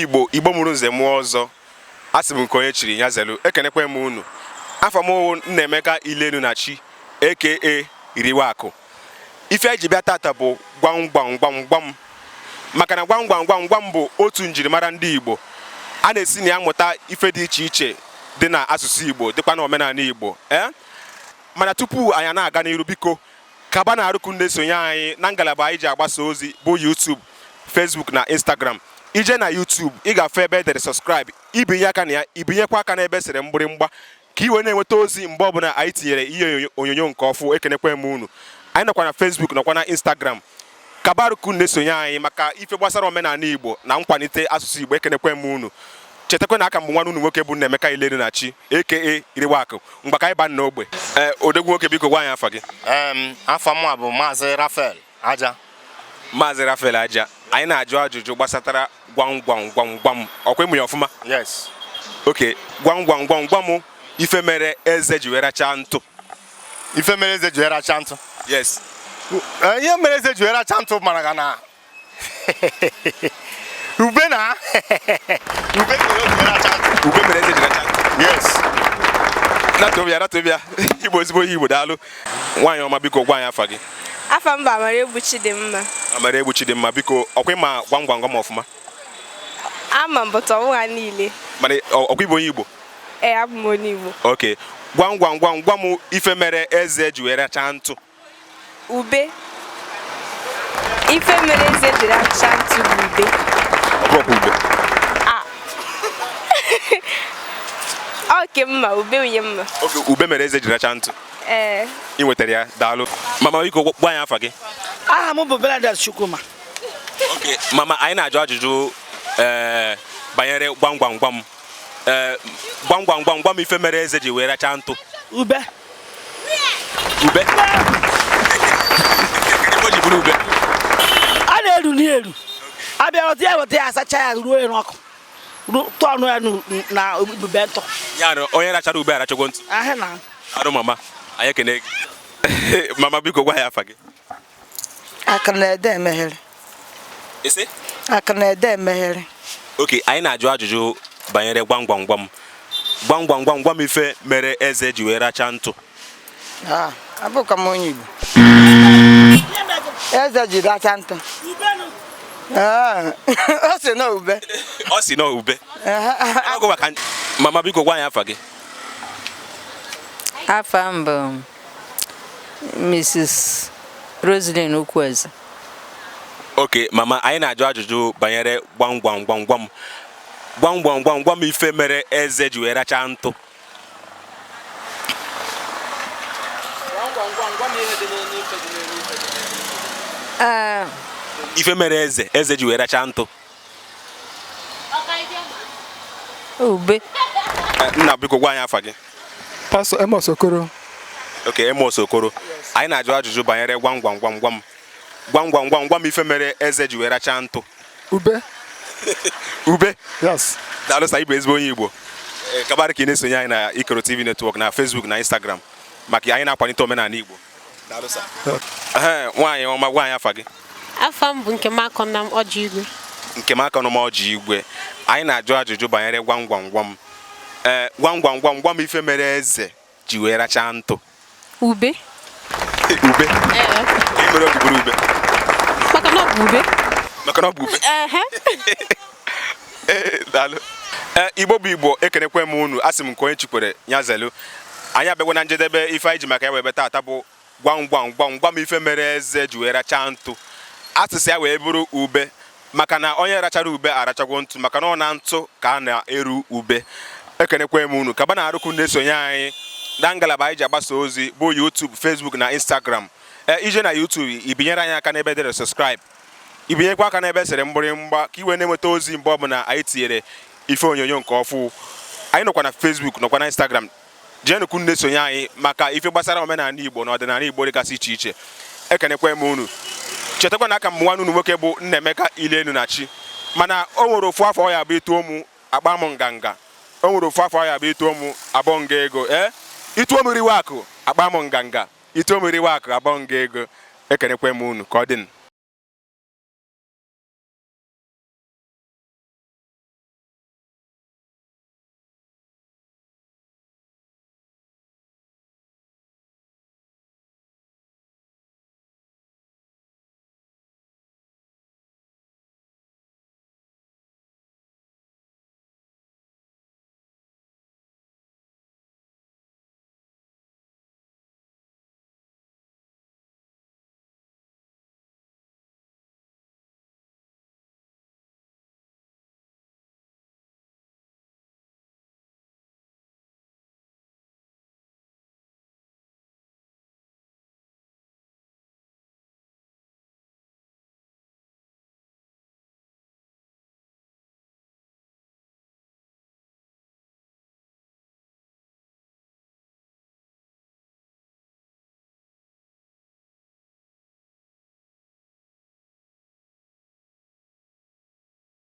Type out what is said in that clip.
Igbo mụrụ nze mụọ ọzọ asị m nke onye chiri ya zelu ekenekwe m unu afọ m Nnaemeka Ilenunachi aka Iriwakụ. Ife eji bịa tata bụ gwam gwam gwam gwam maka na gwam gwam gwam gwam bụ otu njirimara ndị Igbo a na-esi na ya mụta ife dị iche iche dị na asụsụ Igbo dịkwa na omenala Igbo mana tupu anyị na-aga n'iru biko kaba na arụkụ na-esonye anyị na ngalaba anyị ji agbasa ozi bụ YouTube, Facebook na Instagram. Ije na YouTube ị ga-afụ ebe edere subscribe ibinye aka na ya ibinyekwa aka n'ebe sere mgbịrịmgba ka iwe na-enweta ozi mgbe ọbụla anyị tinyere ihe onyonyo nke ọfụ ekenekwe m unu. Anyị nọkwa na Facebook nọkwa na Instagram. Kaba arụkụ na-esonye anyị maka ife gbasara omenala Igbo na nkwalite asụsụ Igbo ekenekwe m unu. Chetakwa na aka mbụ nwanne unu nwoke bụ Nnaemeka Ilenunachi aka Iriwakụ mgbe ka anyị ba n'ogbe. Odogwu nwoke biko gwa anyị afa gị. Afọ m bụ Maazị Raphael Aja. Maazị Raphael Aja, anyị na-ajụ ajụjụ gbasatara gwam gwam gwam gwam ọkwa ịmụ ya ọfụma? Yes. Okay, gwam gwam gwam gwam ife mere eze ji wee rachaa ntụ. Ife mere eze ji wee rachaa ntụ? Yes. Ihe mere eze ji wee rachaa ntụ mara na ube na ube mere eze ji rachaa ntụ. Yes. Natobia Igbo ezigbo Igbo daalụ. Nwaanyị ọma biko gwa anyị afa gị. Afa m bụ Amaregbu Chidimma. Amaregbu Chidimma biko ọkwa ịma gwam gwam gwam ọfụma? Ama m bụta ọnwụ ha niile. Mana ọkwa Igbo onye Igbo? Abụ m onye Igbo. Okay. Gwam gwam gwam gwam ife mere eze ji wee rachaa ntụ. Ube. Ife mere eze ji rachaa ntụ bụ ube. Ọ bụrụkwa ube. Oke mma, ube onye mma. Okay, ube mere eze ji rachaa ntụ. Ị nwetara ya daalụ. Mama biko gwa anyị afa gị. Aha m bụ Bernadette Chukwuma. Okay, mama anyị na-ajụ ajụjụ banyere gwam gwam gwam. Gwam gwam gwam gwam ife mere eze ji wee rachaa ntụ. Ube. Ube? Ebe ji bụrụ ube? A na-eru n'elu. Abịara otu ya weta ya asacha ya ruo n'ọkụ. Tụọ ọnụ ya na ube ntụ. Ya na onye rachara ube arachagwo ntụ. Ahụ na. Arụ mama, anyị ekene gị. Mama biko gwa ya afa gị. Akanede emeghere. Isi? Akanede emeghere. Okay, anyị na-ajụ ajụjụ banyere gwam gwam gwam. Gwam gwam gwam gwam ife mere eze ji wee rachaa ntụ. Abụkwa m onye Igbo. Eze ji rachaa ntụ. Ọ sị na ube. Ọ sị na ube. Mama biko gwa ya afa gị. Afa m bụ Mrs. Roselyn Okwueze. Okay, mama anyị na-ajụ ajụjụ banyere gwam gwam gwam gwam. Gwam gwam gwam gwam ife mere eze ji wee rachaa ntụ. Ife mere eze ji wee rachaa ntụ. Ube. Nna biko gwa anyị afa gị. Pastor Amos Okoro. Okay, Amos Okoro. Anyị na-ajụ ajụjụ banyere gwam gwam gwam gwam. Gwam gwam gwam gwam ife mere eze ji wee rachaa ntụ. Ube. Ube? Yes. Daalụ sa Igbo ezigbo onye Igbo. Kabara ka ị na-esonye anyị na Ikoro TV Network na Facebook na Instagram maka anyị na-akwalite omenala Igbo. Daalụ sa. Nwaanyị ọma gwa anyị afa gị. Afa m bụ Nkemakọnọm Ọjị Igwe. Nkemakọnọm Ọjị Igwe. Anyị na-ajụ ajụjụ banyere gwam gwam gwam. Gwam gwam gwam gwam ife mere eze ji wee rachaa ntụ. Ube. Ube? Ị mere obi bụrụ ube? Maka na ọ bụ ube. Maka na ọ bụ ube? Daalụ. Igbo bụ Igbo ekenekwe m unu asị m nke onye chikwere ya zelu. Anyị abịagwa na njedebe ife anyị ji maka ya wee beta ata bụ gwam gwam gwam gwam ife mere eze ji wee rachaa ntụ. Asịsị ya wee bụrụ ube maka na onye rachara ube arachagwo ntụ maka na ọ na ntụ ka a na-eru ube. Ekenekwe m unu kaba na arụkụ na-esonye anyị na ngalaba anyị ji agbasa ozi bụ YouTube, Facebook na Instagram. Ije na YouTube ibinyere anyị aka n'ebe edere subscribe. Ibinyekwa aka n'ebe sere mgbịrịmgba ka iwe na-enweta ozi mgbe ọbụla anyị tinyere ife onyonyo nke ọfụ. Anyị nọkwa na Facebook nọkwa na Instagram. Jee nukwu na-esonye anyị maka ife gbasara omenala Igbo na ọdịnala Igbo dịgasị iche iche. Ekenekwe m unu. Chetakwa na aka m nwanne unu nwoke bụ Nnaemeka Ilenunachi. Mana o nwere ofu afọ ọ ya bụ ituo mụ akpa m nganga. O nwere ofu afọ ọ ya bụ ituo mụ abọ nga ego. Ituo m Iriwakụ akpa m nganga. Ituo m Iriwakụ abọ nga ego. Ekenekwe m unu ka ọ dị.